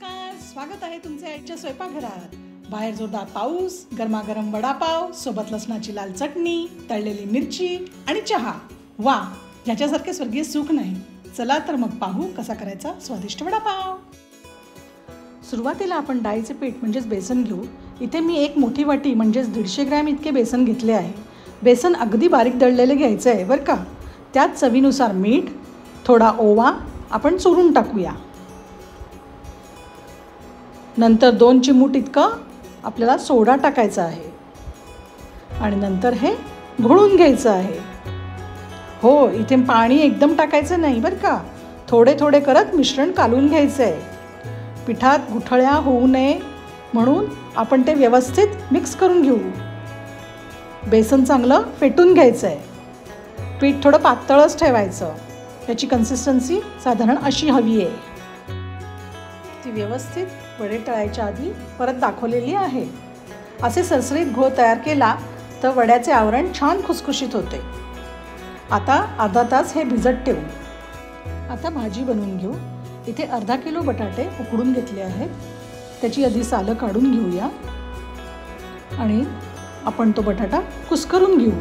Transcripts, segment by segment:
नमस्कार, स्वागत आहे तुमचे आईच्या स्वयंपाकघरात। बाहेर जोरदार पाऊस, गरमागरम वडापाव, सोबत लसणाची लाल चटणी, तळलेली मिरची आणि चहा। वा, याच्यासारखे स्वर्गीय सुख नाही। चला तर मग पाहू कसा करायचा स्वादिष्ट वडापाव। सुरुवातीला आपण डाळीचे पीठ म्हणजेच बेसन घेऊ। इथे मी एक मोठी वाटी म्हणजेच 150 ग्रॅम इतके बेसन घेतले आहे। बेसन अगदी बारीक दळलेले घ्यायचे आहे बरं का। त्यात चवीनुसार मीठ, थोडा ओवा आपण चुरून टाकूया। नंतर 2 चिमूट इतका आपल्याला सोडा टाकायचा आहे आणि नंतर हे घोळून घ्यायचं आहे। हो, इथे पाणी एकदम टाकायचं नाही बरं का। थोडे थोडे करत मिश्रण कालवून घ्यायचं आहे। पिठात गुठळ्या होऊ नये म्हणून आपण ते व्यवस्थित मिक्स करून घेऊ। बेसन चांगलं फेटून घ्यायचं आहे। पीठ थोडं पातळच ठेवायचं। त्याची कन्सिस्टन्सी साधारण अशी हवी आहे। ती व्यवस्थित वडे तळायच्या आधी परत दाखवलेली आहे। असे सरसरीत घोळ तयार केला तर वड्याचे आवरण छान खुसखुशीत होते। आता अर्धा तास हे भिजत ठेवू। आता भाजी बनवून घेऊ। इथे अर्धा किलो बटाटे उकडून घेतले आहेत। त्याची आधी सालं काढून घेऊया आणि आपण तो बटाटा कुस्करून घेऊ।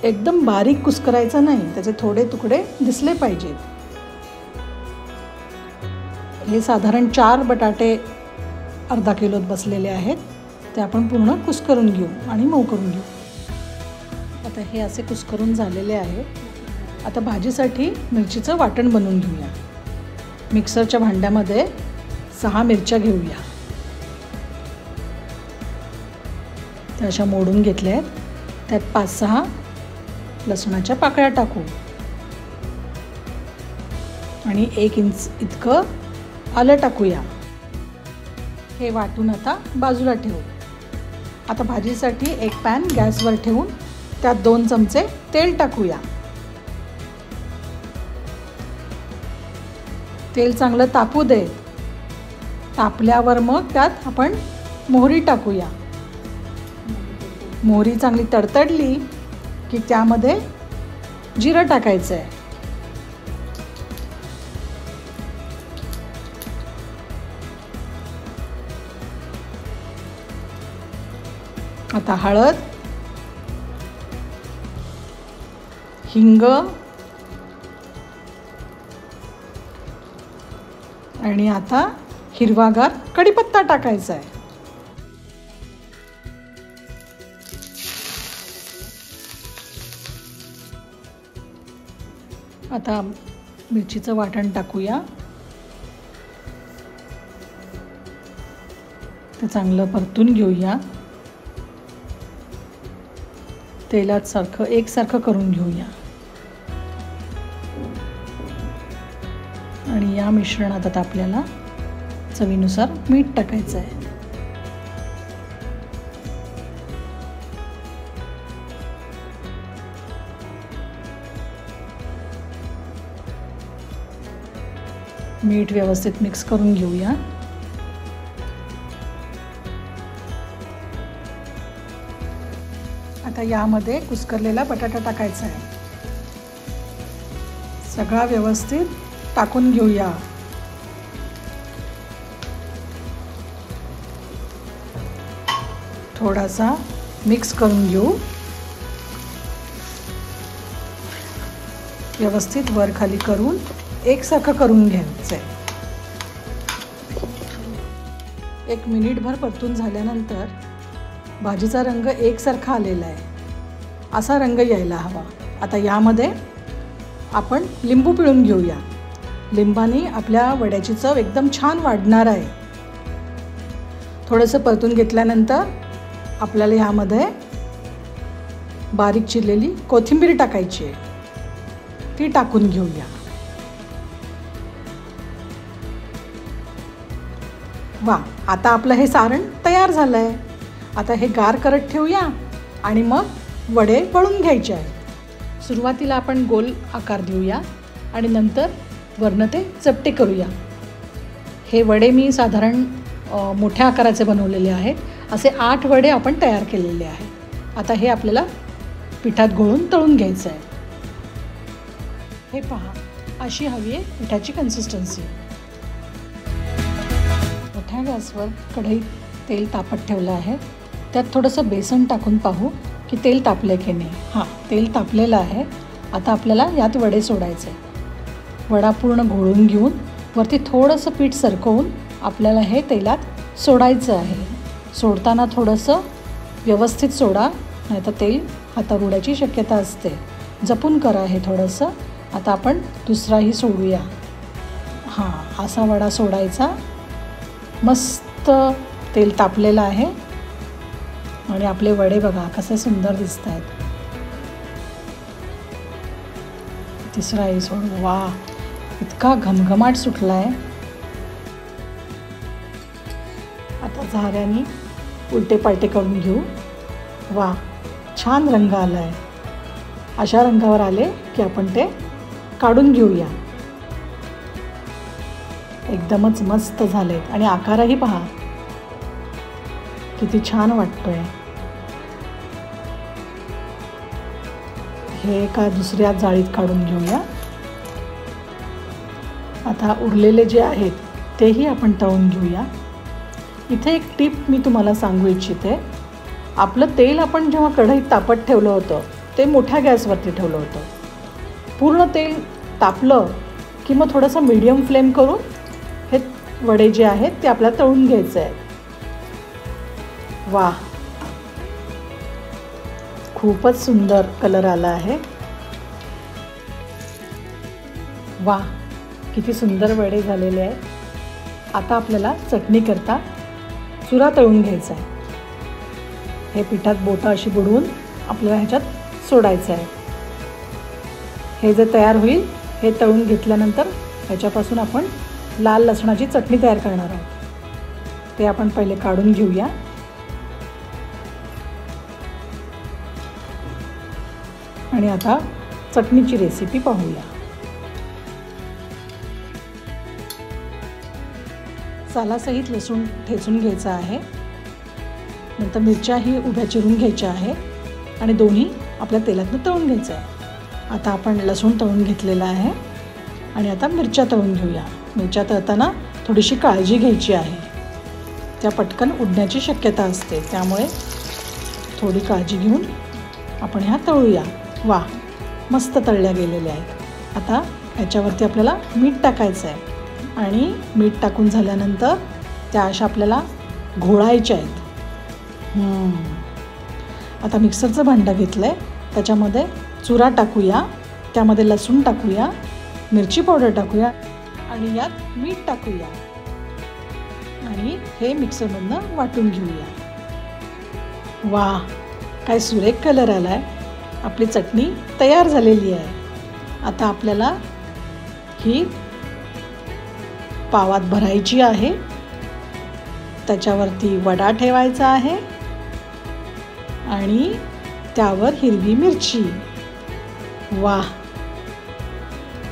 एकदम बारीक कुस्करायचा नाही, त्याचे थोडे तुकडे दिसले पाहिजेत। हे साधारण 4 बटाटे अर्धा किलोत बसलेले आहेत। ते आपण पूर्ण कुस्करून घेऊ आणि मऊ करून घेऊ। आता हे असे कुस्करून झालेले आहे। आता भाजीसाठी मिरचीचं वाटण बनवून घेऊया। मिक्सरच्या भांड्यामध्ये 6 मिरच्या घेऊया। त्या अशा मोडून घेतल्या आहेत। त्यात 5-6 लसणाच्या पाकळ्या टाकू आणि 1 इंच इतकं आलं टाकूया। हे वाटून आता बाजूला ठेवू। आता भाजीसाठी एक पॅन गॅसवर ठेवून त्यात 2 चमचे तेल टाकूया। तेल चांगलं तापू दे। तापल्यावर मग त्यात आपण मोहरी टाकूया। मोहरी चांगली तडतडली की त्यामध्ये जिरं टाकायचं आहे। आता हळद, हिंग आणि आता हिरवागार कढीपत्ता टाकायचा आहे। आता मिरचीचं वाटण टाकूया। ते चांगलं परतून घेऊया। तेलात एकसारखं करून घेऊया आणि या मिश्रणात आता आपल्याला चवीनुसार मीठ टाकायचं आहे। मीठ व्यवस्थित मिक्स करून घेऊया। आता यामध्ये कुस्करलेला बटाटा टाकायचा आहे। सगळा व्यवस्थित टाकून घेऊया। थोडासा मिक्स करून घेऊ। व्यवस्थित वर खाली करून एकसारखं करून घ्यायचं आहे। 1 मिनिटभर परतून झाल्यानंतर भाजीचा रंग एकसारखा आलेला आहे। असा रंग यायला हवा। आता यामध्ये आपण लिंबू पिळून घेऊया। लिंबाने आपल्या वड्याची चव एकदम छान वाढणार आहे। थोडंसं परतून घेतल्यानंतर आपल्याला यामध्ये बारीक चिरलेली कोथिंबीर टाकायची आहे। ती टाकून घेऊया। वा, आता आपलं हे सारण तयार झालं आहे। आता हे गार करत ठेवूया आणि मग वडे वळून घ्यायचे आहे। सुरुवातीला आपण गोल आकार देऊया आणि नंतर वरनं ते चपटे करूया। हे वडे मी साधारण मोठ्या आकाराचे बनवलेले आहेत। असे 8 वडे आपण तयार केलेले आहेत। आता हे आपल्याला पिठात घोळून तळून घ्यायचं आहे। हे पहा, अशी हवी आहे पिठाची कन्सिस्टन्सी। गॅसवर कढईत तेल तापत ठेवलं आहे. त्यात थोडंसं बेसन टाकून पाहू की तेल तापले की नाही. हां, तेल तापलेलं आहे. आता आपल्याला यात वडे सोडायचे. वडा पूर्ण घोळून घेऊन वरती थोडंसं पीठ सरकवून आपल्याला हे तेलात सोडायचं आहे. सोडताना थोडंसं व्यवस्थित सोडा, नाहीतर तेल हातावर उडायची शक्यता असते. जपून करा हे थोडंसं. आता आपण दुसराही सोडूया. हां, असा वडा सोडायचा. मस्त तेल तापलेलं आहे आणि आपले वडे बघा कसे सुंदर दिसत आहेत. तिसराही सोडू. वा, इतका घमघमाट सुटला आहे. आता झाऱ्याने उलटे पालटे करून घेऊ. वा, छान रंग आला आहे. अशा रंगावर आले की आपण ते काढून घेऊया. एकदमच मस्त झाले आणि आकारही पहा किती छान वाटतोय. हे एका दुसऱ्या जाळीत काढून घेऊया. आता उरलेले जे आहेत तेही आपण तळून घेऊया. इथे एक टीप मी तुम्हाला सांगू इच्छिते. आपलं तेल आपण जेव्हा कढईत तापत ठेवलं होतं ते मोठ्या गॅसवरती ठेवलं होतं. पूर्ण तेल तापलं की मग थोडंसं मीडियम फ्लेम करून हे वडे जे आहेत ते आपल्याला तळून घ्यायचे आहेत. वा, खूपच सुंदर कलर आला आहे. वा, किती सुंदर वडे झालेले आहेत. आता आपल्याला चटणी करता चुरा तळून घ्यायचा आहे. हे पिठात बोटं अशी बुडवून आपल्याला ह्याच्यात सोडायचं आहे. हे जे तयार होईल हे तळून घेतल्यानंतर ह्याच्यापासून आपण लाल लसणाची चटणी तयार करणार आहोत. ते आपण पहिले काढून घेऊया. आणि आता चटणीची रेसिपी पाहूया. सालासहित लसूण ठेचून घ्यायचा आहे. नंतर मिरच्याही उभ्या चिरून घ्यायच्या आहे आणि दोन्ही आपल्या तेलातनं तळून घ्यायचं आहे. आता आपण लसूण तळून घेतलेला आहे आणि आता मिरच्या तळून घेऊया. मिरच्या तळताना थोडीशी काळजी घ्यायची आहे. त्या पटकन उडण्याची शक्यता असते, त्यामुळे थोडी काळजी घेऊन आपण ह्या तळूया. वा, मस्त तळल्या गेलेल्या आहेत. आता ह्याच्यावरती आपल्याला मीठ टाकायचं आहे आणि मीठ टाकून झाल्यानंतर त्या अशा आपल्याला घोळायच्या आहेत. आता मिक्सरचं भांडं घेतलं आहे. त्याच्यामध्ये चुरा टाकूया, त्यामध्ये लसूण टाकूया, मिरची पावडर टाकूया आणि यात मीठ टाकूया आणि हे मिक्सरमधनं वाटून घेऊया. वा, काय सुरेख कलर आला आहे. आपली चटणी तयार झालेली आहे. आता आपल्याला ही पावात भरायची आहे. त्याच्यावरती वडा ठेवायचा आहे आणि त्यावर हिरवी मिरची. वा,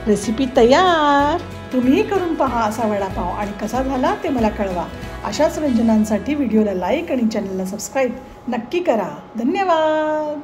रेसिपी तयार. तुम्हीही करून पहा असा वडापाव आणि कसा झाला ते मला कळवा. अशाच व्यंजनांसाठी व्हिडिओला लाईक आणि चॅनलला सबस्क्राईब नक्की करा. धन्यवाद.